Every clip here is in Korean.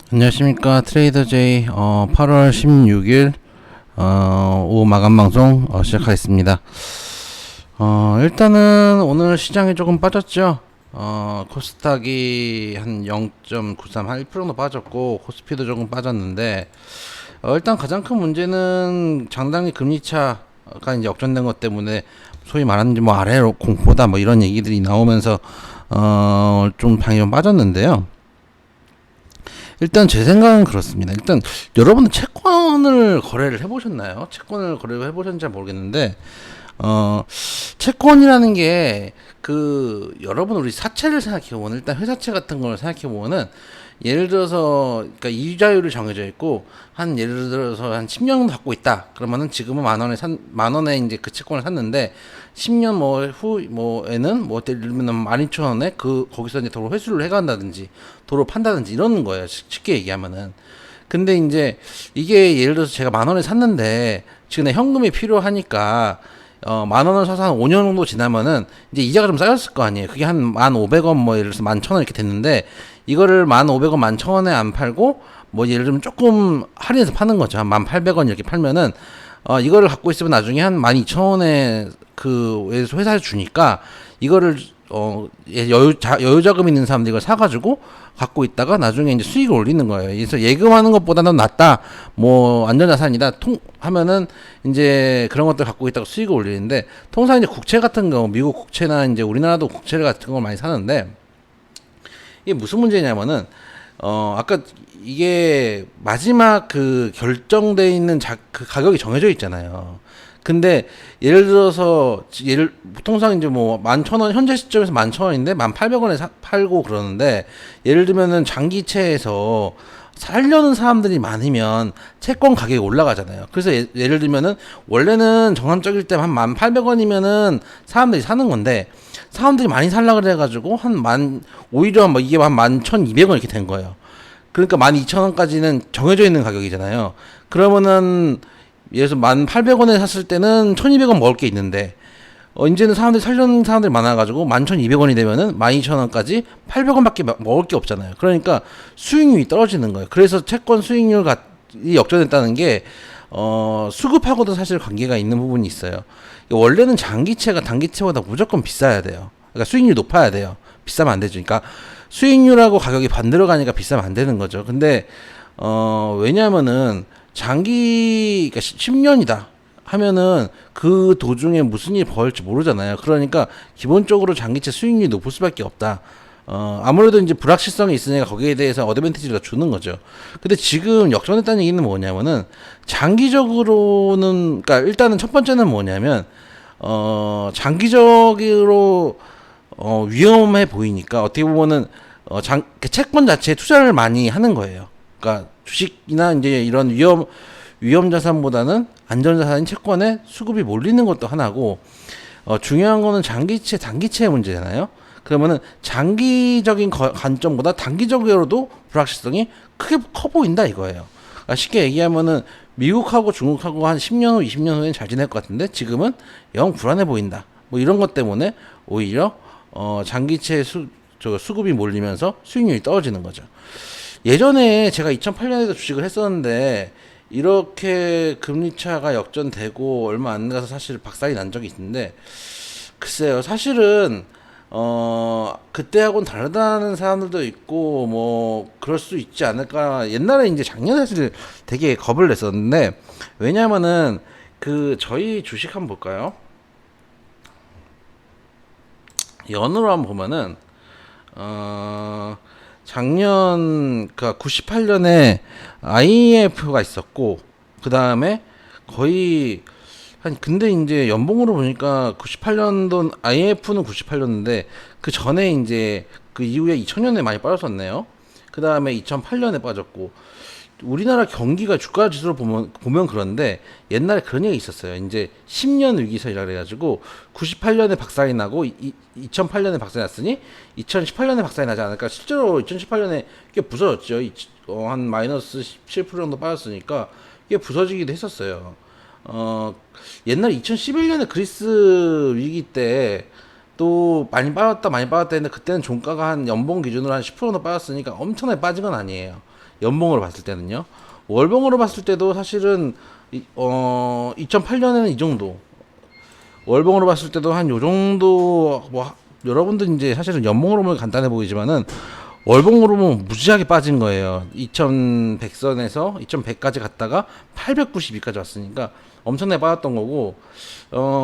안녕하십니까. 트레이더 제이 8월 16일 오후 마감 방송 시작하겠습니다. 일단은 오늘 시장이 조금 빠졌죠. 코스닥이 한 0.93, 한 1% 정도 빠졌고 코스피도 조금 빠졌는데 일단 가장 큰 문제는 장단기 금리차가 이제 역전된 것 때문에 소위 말하는 뭐 아래로 공포다 뭐 이런 얘기들이 나오면서 좀 방이 좀 빠졌는데요. 일단 제 생각은 그렇습니다. 일단 여러분은 채권을 거래를 해보셨나요? 채권을 거래를 해보셨는지 모르겠는데 채권이라는 게 여러분 우리 사채를 생각해 보면 일단 회사채 같은 걸 생각해 보면은 예를 들어서 그러니까 이자율이 정해져 있고 한 예를 들어서 한 10년 갖고 있다. 그러면은 지금은 만 원에 이제 그 채권을 샀는데 10년 후 뭐에는 뭐 예를 들면 12,000원에 거기서 이제 도로 회수를 해 간다든지 도로 판다든지 이러는 거예요. 쉽게 얘기하면은. 근데 이제 이게 예를 들어서 제가 만 원에 샀는데 지금 현금이 필요하니까 만 원을 사서 한 5년 정도 지나면은 이제 이자가 좀 쌓였을 거 아니에요. 그게 한 1,500원 뭐 예를 들어서 11,000원 이렇게 됐는데 이거를 1,500원 11,000원에 안 팔고 뭐 예를 들면 조금 할인해서 파는 거죠. 한 1,800원 이렇게 팔면은 이거를 갖고 있으면 나중에 한 12,000원에 회사에서 주니까 이거를 여유 자금 있는 사람들이 이걸 사가지고 갖고 있다가 나중에 이제 수익을 올리는 거예요. 그래서 예금하는 것보다는 낫다, 뭐 안전자산이다 하면은 이제 그런 것들 갖고 있다가 수익을 올리는데 통상 이제 국채 같은 거, 미국 국채나 이제 우리나라도 국채 같은 걸 많이 사는데 이게 무슨 문제냐면은 아까 이게 마지막 결정돼 있는 그 가격이 정해져 있잖아요. 근데 예를 들어서 통상 이제 뭐 11,000원 현재 시점에서 11,000원인데 1,800원에 팔고 그러는데 예를 들면은 장기채에서 살려는 사람들이 많으면 채권 가격이 올라가잖아요. 그래서 예를 들면은 원래는 정상적일 때 한 1,800원이면은 사람들이 사는 건데 사람들이 많이 살라 그래가지고 오히려 뭐 이게 한 11,200원 이렇게 된 거예요. 그러니까 12,000원까지는 정해져 있는 가격이잖아요. 그러면은 예를 들어서 1,800원에 샀을 때는 1,200원 먹을 게 있는데 이제는 살려는 사람들이 많아가지고 11,200원이 되면은 12,000원까지 800원밖에 먹을 게 없잖아요. 그러니까 수익률이 떨어지는 거예요. 그래서 채권 수익률이 역전했다는 게 수급하고도 사실 관계가 있는 부분이 있어요. 원래는 장기채가 단기채보다 무조건 비싸야 돼요. 그러니까 수익률이 높아야 돼요. 비싸면 안 되죠. 그러니까 수익률하고 가격이 반대로 가니까 비싸면 안 되는 거죠. 근데 왜냐면은 그러니까 10년이다 하면은 그 도중에 무슨 일이 벌일지 모르잖아요. 그러니까 기본적으로 장기채 수익률이 높을 수밖에 없다. 아무래도 이제 불확실성이 있으니까 거기에 대해서 어드밴티지를 주는 거죠. 근데 지금 역전했다는 얘기는 뭐냐면은 장기적으로는, 그러니까 일단은 첫 번째는 뭐냐면 장기적으로 위험해 보이니까 어떻게 보면은 채권 자체에 투자를 많이 하는 거예요. 그러니까 주식이나 이제 이런 위험 자산보다는 안전 자산인 채권에 수급이 몰리는 것도 하나고, 중요한 거는 장기채, 단기채의 문제잖아요. 그러면은 장기적인 관점보다 단기적으로도 불확실성이 크게 커 보인다 이거예요. 그러니까 쉽게 얘기하면은 미국하고 중국하고 한 10년 후, 20년 후에는 잘 지낼 것 같은데 지금은 영 불안해 보인다. 뭐 이런 것 때문에 오히려 장기채 수급이 몰리면서 수익률이 떨어지는 거죠. 예전에 제가 2008년에도 주식을 했었는데 이렇게 금리차가 역전되고 얼마 안 가서 사실 박살이 난 적이 있는데, 글쎄요, 사실은 그때하고는 다르다는 사람들도 있고 뭐 그럴 수 있지 않을까. 옛날에 이제 작년에 사실 되게 겁을 냈었는데, 왜냐면은 저희 주식 한번 볼까요? 연으로 한번 보면은 작년 98년에 IMF가 있었고 그 다음에 거의 근데 이제 연봉으로 보니까 98년도 IMF는 98년인데 그 전에 이제 그 이후에 2000년에 많이 빠졌었네요. 그 다음에 2008년에 빠졌고, 우리나라 경기가 주가 지수로 보면 그런데 옛날에 그런 얘기 있었어요. 이제 10년 위기설이라 그래가지고 98년에 박살이 나고 2008년에 박살이 났으니 2018년에 박살이 나지 않을까. 실제로 2018년에 꽤 부서졌죠. 한 마이너스 17% 정도 빠졌으니까 꽤 부서지기도 했었어요. 옛날 2011년에 그리스 위기 때 또 많이 빠졌다 했는데 그때는 종가가 한 연봉 기준으로 한 10% 정도 빠졌으니까 엄청나게 빠진 건 아니에요. 연봉으로 봤을 때는요. 월봉으로 봤을 때도 사실은 2008년에는 이 정도, 월봉으로 봤을 때도 한 요 정도. 뭐 여러분들 이제 사실은 연봉으로 보면 간단해 보이지만은 월봉으로 보면 무지하게 빠진 거예요. 2100선에서 2100까지 갔다가 892까지 왔으니까 엄청나게 빠졌던 거고,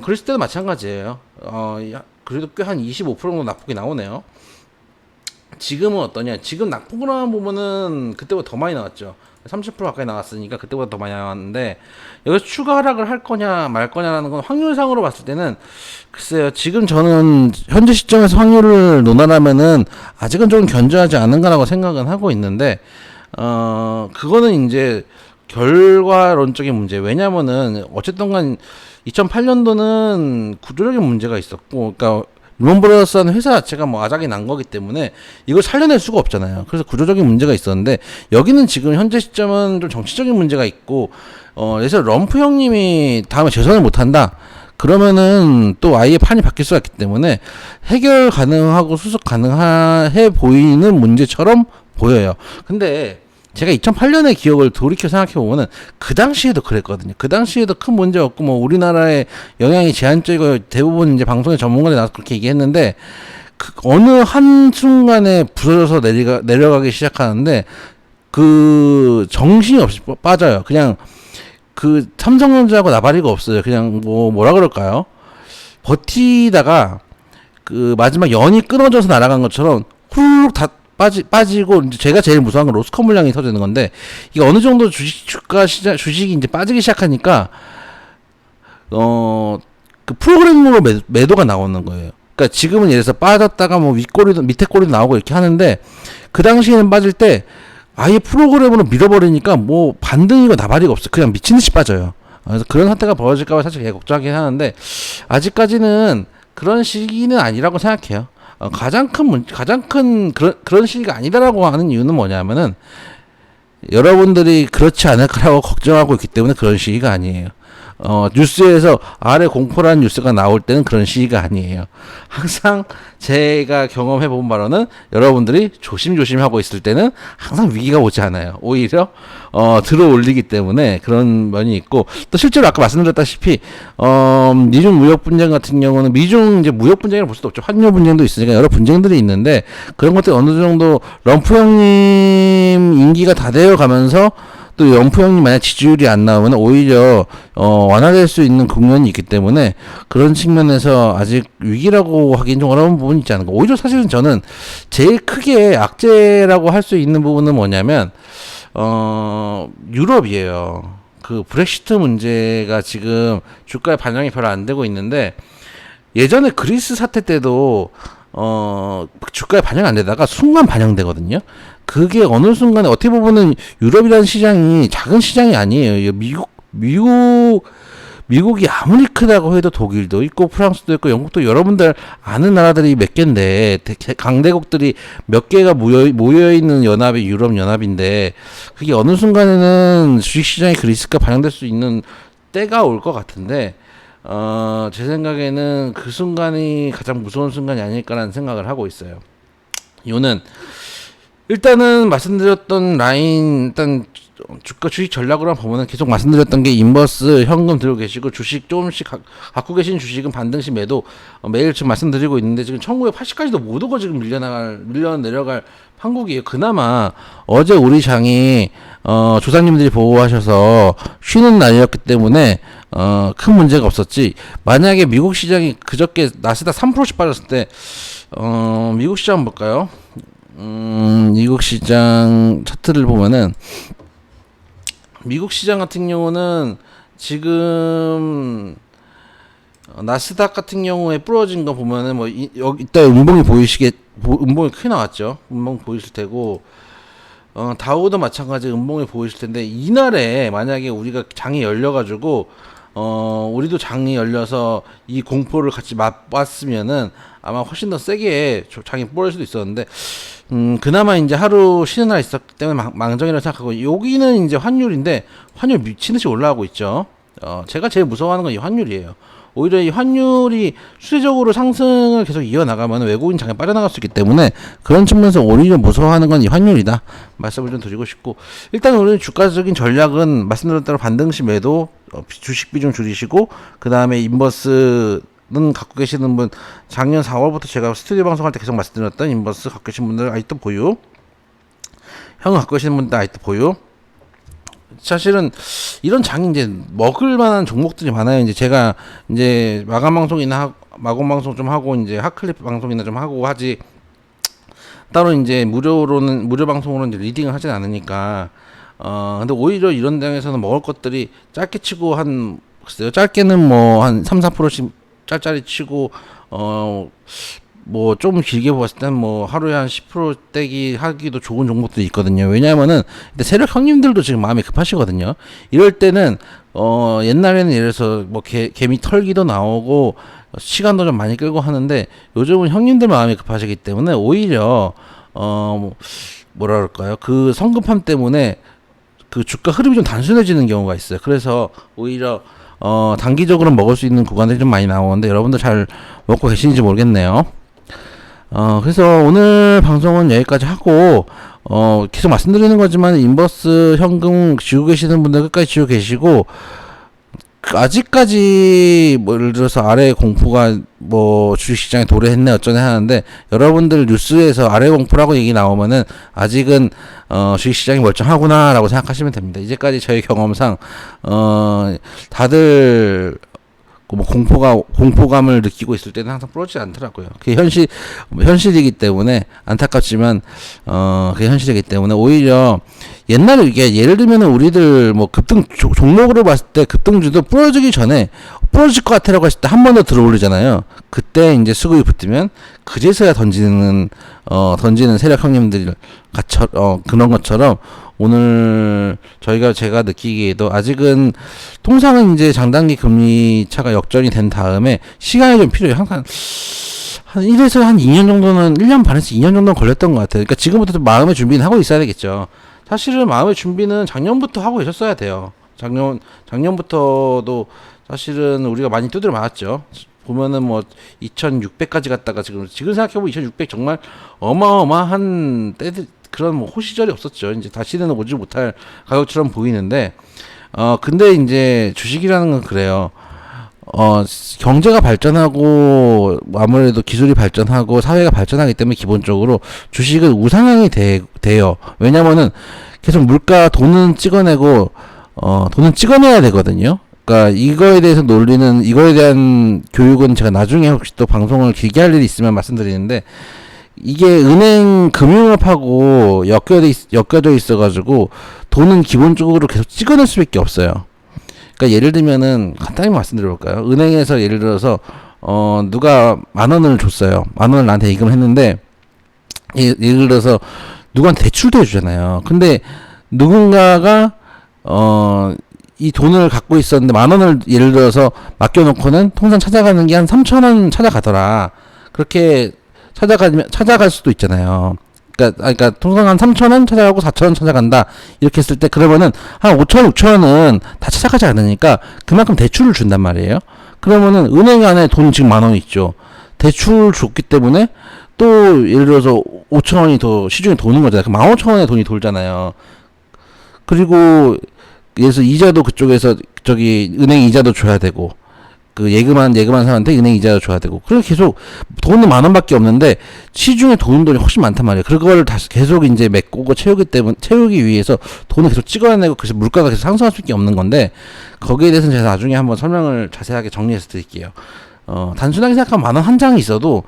그랬을 때도 마찬가지예요. 그래도 꽤 한 25% 정도 낙폭이 나오네요. 지금은 어떠냐? 지금 낙폭으로만 보면은 그때보다 더 많이 나왔죠. 30% 가까이 나왔으니까 그때보다 더 많이 나왔는데, 여기서 추가 하락을 할 거냐 말 거냐라는 건 확률상으로 봤을 때는 글쎄요. 지금 저는 현재 시점에서 확률을 논하라면은 아직은 좀 견조하지 않은가라고 생각은 하고 있는데, 그거는 이제 결과론적인 문제. 왜냐면은 어쨌든 간 2008년도는 구조적인 문제가 있었고, 그러니까 룸 브라더스라는 회사 자체가 뭐 아작이 난 거기 때문에 이걸 살려낼 수가 없잖아요. 그래서 구조적인 문제가 있었는데, 여기는 지금 현재 시점은 좀 정치적인 문제가 있고, 그래서 럼프 형님이 다음에 재선을 못한다 그러면은 또 아예 판이 바뀔 수가 있기 때문에 해결 가능하고 수습 가능해 보이는 문제처럼 보여요. 근데 제가 2008년의 기억을 돌이켜 생각해 보면은 그 당시에도 그랬거든요. 그 당시에도 큰 문제 없고 뭐 우리나라의 영향이 제한적이고, 대부분 이제 방송의 전문가들이 나와서 그렇게 얘기했는데, 어느 한 순간에 부서져서 내려가기 시작하는데 그 정신이 없이 빠져요. 그냥 그 삼성전자하고 나발이가 없어요. 그냥 뭐라 그럴까요? 버티다가 그 마지막 연이 끊어져서 날아간 것처럼 훌룩 다 빠지고, 이제 제가 제일 무서운 건 로스커 물량이 터지는 건데, 이게 어느 정도 주식이 이제 빠지기 시작하니까 그 프로그램으로 매도가 나오는 거예요. 그러니까 지금은 예를 들어서 빠졌다가 뭐 밑에 꼬리도 나오고 이렇게 하는데, 그 당시에는 빠질 때 아예 프로그램으로 밀어버리니까 뭐 반등이고 나발이가 없어. 그냥 미친 듯이 빠져요. 그래서 그런 사태가 벌어질까봐 사실 되게 걱정하긴 하는데, 아직까지는 그런 시기는 아니라고 생각해요. 가장 큰 그런 시기가 아니다라고 하는 이유는 뭐냐면은, 여러분들이 그렇지 않을 거라고 걱정하고 있기 때문에 그런 시기가 아니에요. 뉴스에서 아래 공포라는 뉴스가 나올 때는 그런 시기가 아니에요. 항상 제가 경험해 본 바로는 여러분들이 조심조심 하고 있을 때는 항상 위기가 오지 않아요. 오히려 들어 올리기 때문에 그런 면이 있고, 또 실제로 아까 말씀드렸다시피 미중 무역 분쟁 같은 경우는, 미중 이제 무역 분쟁이라 볼 수도 없죠. 환율 분쟁도 있으니까 여러 분쟁들이 있는데, 그런 것들이 어느 정도 럼프 형님 임기가 다 되어 가면서 또 영프 형님 만약 지지율이 안 나오면 오히려 완화될 수 있는 국면이 있기 때문에, 그런 측면에서 아직 위기라고 하긴 좀 어려운 부분이 있지 않을까. 오히려 사실은 저는 제일 크게 악재라고 할 수 있는 부분은 뭐냐면 유럽이에요. 그 브렉시트 문제가 지금 주가에 반영이 별로 안 되고 있는데, 예전에 그리스 사태 때도 주가에 반영 안 되다가 순간 반영되거든요. 그게 어느 순간에 어떻게 보면은 유럽이라는 시장이 작은 시장이 아니에요. 미국이 아무리 크다고 해도 독일도 있고 프랑스도 있고 영국도 여러분들 아는 나라들이 몇 개인데, 강대국들이 몇 개가 모여 있는 연합이 유럽 연합인데, 그게 어느 순간에는 주식시장이 그리스가 반영될 수 있는 때가 올 것 같은데, 제 생각에는 그 순간이 가장 무서운 순간이 아닐까라는 생각을 하고 있어요. 이유는 일단은 말씀드렸던 라인, 일단 주식 전략으로 보면은 계속 말씀드렸던 게, 인버스 현금 들고 계시고 주식 조금씩 갖고 계신 주식은 반등시 매도, 매일 지금 말씀드리고 있는데, 지금 1980까지도 못 오고 지금 밀려 내려갈 판국이에요. 그나마 어제 우리 장이 조상님들이 보호하셔서 쉬는 날이었기 때문에 큰 문제가 없었지, 만약에 미국 시장이 그저께 나스닥 3%씩 빠졌을 때, 미국 시장 볼까요? 미국 시장 차트를 보면은, 미국 시장 같은 경우는 지금 나스닥 같은 경우에 부러진 거 보면은 뭐 여기 이따 음봉이 음봉이 크게 나왔죠. 음봉 보이실 테고, 다우도 마찬가지 음봉이 보이실 텐데, 이날에 만약에 우리가 장이 열려가지고 우리도 장이 열려서 이 공포를 같이 맛봤으면은 아마 훨씬 더 세게 장이 뿌릴 수도 있었는데, 그나마 이제 하루 쉬는 날 있었기 때문에 망정이라고 생각하고, 여기는 이제 환율인데, 환율 미친듯이 올라가고 있죠. 제가 제일 무서워하는 건 이 환율이에요. 오히려 이 환율이 수세적으로 상승을 계속 이어나가면 외국인 장에 빠져나갈 수 있기 때문에 그런 측면에서 오히려 무서워하는 건 이 환율이다 말씀을 좀 드리고 싶고, 일단 우리 주가적인 전략은 말씀드린 대로 반등시 매도, 주식 비중 줄이시고, 그 다음에 인버스는 갖고 계시는 분, 작년 4월부터 제가 스튜디오 방송할 때 계속 말씀드렸던 인버스 갖고 계신 분들 아직도 보유, 형 갖고 계시는 분들 아직도 보유. 사실은 이런 장이 이제 먹을 만한 종목들이 많아요. 이제 제가 이제 마감 방송이나 마감 방송 좀 하고 이제 핫클립 방송이나 좀 하고 하지, 따로 이제 무료 방송으로는 이제 리딩을 하진 않으니까. 근데 오히려 이런 장에서는 먹을 것들이 짧게 치고 글쎄요, 짧게는 뭐 한 3, 4%씩 짤짤이 치고, 뭐 좀 길게 봤을 땐 뭐 하루에 한 10% 떼기 하기도 좋은 종목들이 있거든요. 왜냐하면은 세력 형님들도 지금 마음이 급하시거든요. 이럴 때는 옛날에는 예를 들어서 뭐 개미 털기도 나오고 시간도 좀 많이 끌고 하는데, 요즘은 형님들 마음이 급하시기 때문에 오히려 뭐라 그럴까요? 그 성급함 때문에 그 주가 흐름이 좀 단순해지는 경우가 있어요. 그래서 오히려 단기적으로 먹을 수 있는 구간들이 좀 많이 나오는데 여러분들 잘 먹고 계시는지 모르겠네요. 그래서 오늘 방송은 여기까지 하고, 계속 말씀드리는 거지만 인버스 현금 쥐고 계시는 분들 끝까지 쥐고 계시고, 아직까지 뭐 예를 들어서 아래 공포가 뭐 주식시장에 도래했네 어쩌네 하는데, 여러분들 뉴스에서 아래 공포라고 얘기 나오면은 아직은 주식시장이 멀쩡하구나 라고 생각하시면 됩니다. 이제까지 저희 경험상 다들 뭐 공포감을 느끼고 있을 때는 항상 부러지지 않더라고요. 그게 현실이기 때문에 안타깝지만, 그게 현실이기 때문에 오히려 옛날에 이게 예를 들면 우리들 뭐 종목으로 봤을 때 급등주도 부러지기 전에 부러질 것 같아라고 했을 때 한 번 더 들어올리잖아요. 그때 이제 수급이 붙으면 그제서야 던지는 세력 형님들 그런 것처럼 오늘 제가 느끼기에도 아직은 통상은 이제 장단기 금리 차가 역전이 된 다음에 시간이 좀 필요해요. 항상 한 1에서 한 2년 정도는 1년 반에서 2년 정도는 걸렸던 것 같아요. 그러니까 지금부터 마음의 준비는 하고 있어야 되겠죠. 사실은 마음의 준비는 작년부터 하고 계셨어야 돼요. 작년부터도 사실은 우리가 많이 두드려 맞았죠. 보면은 뭐 2600까지 갔다가 지금 생각해보면 2600 정말 어마어마한 그런 뭐 호시절이 없었죠. 이제 다시는 오지 못할 가격처럼 보이는데, 근데 이제 주식이라는 건 그래요. 경제가 발전하고 아무래도 기술이 발전하고 사회가 발전하기 때문에 기본적으로 주식은 우상향이 돼요. 왜냐면은 계속 물가 돈은 찍어내고 돈은 찍어내야 되거든요. 그러니까 이거에 대한 교육은 제가 나중에 혹시 또 방송을 길게 할 일이 있으면 말씀드리는데, 이게 은행 금융업하고 엮여져 있어가지고 돈은 기본적으로 계속 찍어낼 수밖에 없어요. 그러니까 예를 들면은 간단히 말씀드려볼까요? 은행에서 예를 들어서 누가 10,000원을 줬어요. 10,000원을 나한테 예금을 했는데, 예를 들어서 누구한테 대출도 해주잖아요. 근데 누군가가 이 돈을 갖고 있었는데 10,000원을 예를 들어서 맡겨놓고는 통상 찾아가는 게 한 3,000원 찾아가더라. 그렇게 찾아갈 수도 있잖아요. 그러니까 통상 한 3,000원 찾아가고 4,000원 찾아간다. 이렇게 했을 때 그러면은 한 5,000원, 6,000원은 다 찾아가지 않으니까 그만큼 대출을 준단 말이에요. 그러면은 은행 안에 돈 지금 10,000원 있죠. 대출 줬기 때문에 또 예를 들어서 5,000원이 더 시중에 도는 거잖아요. 그 15,000원의 돈이 돌잖아요. 그리고 그래서 이자도 그쪽에서 은행 이자도 줘야 되고, 그 예금한 사람한테 은행 이자도 줘야 되고, 그래서 계속 돈은 10,000원밖에 없는데 시중에 도는 돈이 훨씬 많단 말이에요. 그걸 다시 계속 이제 메꾸고 채우기 위해서 돈을 계속 찍어내고, 그래서 물가가 계속 상승할 수밖에 없는 건데, 거기에 대해서는 제가 나중에 한번 설명을 자세하게 정리해서 드릴게요. 단순하게 생각하면 10,000원 한 장이 있어도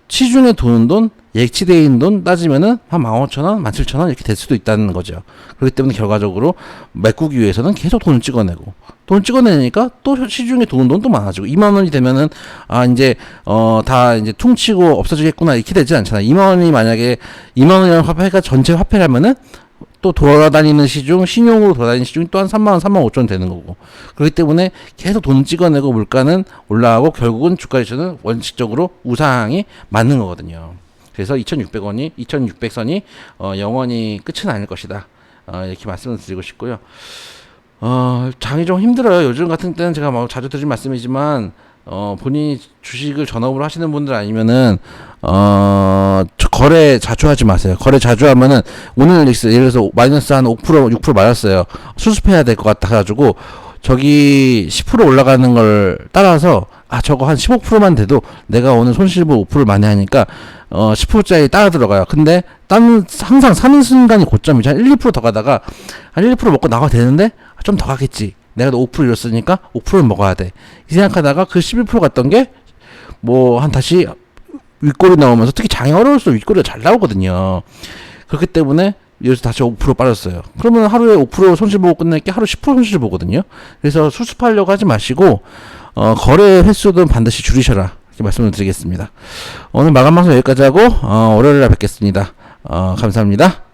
시중에 도는 돈, 예치되어 있는 돈 따지면은 한 15,000원, 17,000원 이렇게 될 수도 있다는 거죠. 그렇기 때문에 결과적으로 메꾸기 위해서는 계속 돈을 찍어내고, 돈을 찍어내니까 또 시중에 도는 돈 또 많아지고, 20,000원이 되면은 이제 다 이제 퉁치고 없어지겠구나 이렇게 되지 않잖아요. 20,000원이 만약에 20,000원이라는 화폐가 전체 화폐라면은 또 돌아다니는 신용으로 돌아다니는 시중이 또 한 30,000원, 35,000원 되는 거고. 그렇기 때문에 계속 돈 찍어내고 물가는 올라가고 결국은 주가 지수는 원칙적으로 우상이 맞는 거거든요. 그래서 2,600선이 영원히 끝은 아닐 것이다. 이렇게 말씀을 드리고 싶고요. 장이 좀 힘들어요. 요즘 같은 때는 제가 뭐 자주 드린 말씀이지만, 본인이 주식을 전업으로 하시는 분들 아니면은 거래 자주 하지 마세요. 거래 자주 하면은 오늘 예를 들어서 마이너스 한 5%, 6% 맞았어요. 수습해야 될 것 같아가지고 저기 10% 올라가는 걸 따라서 저거 한 15%만 돼도 내가 오늘 손실부 5%를 많이 하니까 10%짜리 따라 들어가요. 근데 항상 사는 순간이 고점이죠. 한 1, 2%더 가다가 한 1, 2% 먹고 나가도 되는데 좀 더 가겠지. 내가 5% 잃었으니까 5%를 먹어야 돼. 이 생각하다가 그 11% 갔던 게 뭐 한 다시 윗골이 나오면서, 특히 장이 어려울수록 윗골이 잘 나오거든요. 그렇기 때문에 여기서 다시 5% 빠졌어요. 그러면 하루에 5% 손실 보고 끝낼 게 하루 10% 손실 보거든요. 그래서 수습하려고 하지 마시고 거래 횟수도 반드시 줄이셔라, 이렇게 말씀을 드리겠습니다. 오늘 마감 방송 여기까지 하고 월요일에 뵙겠습니다. 감사합니다.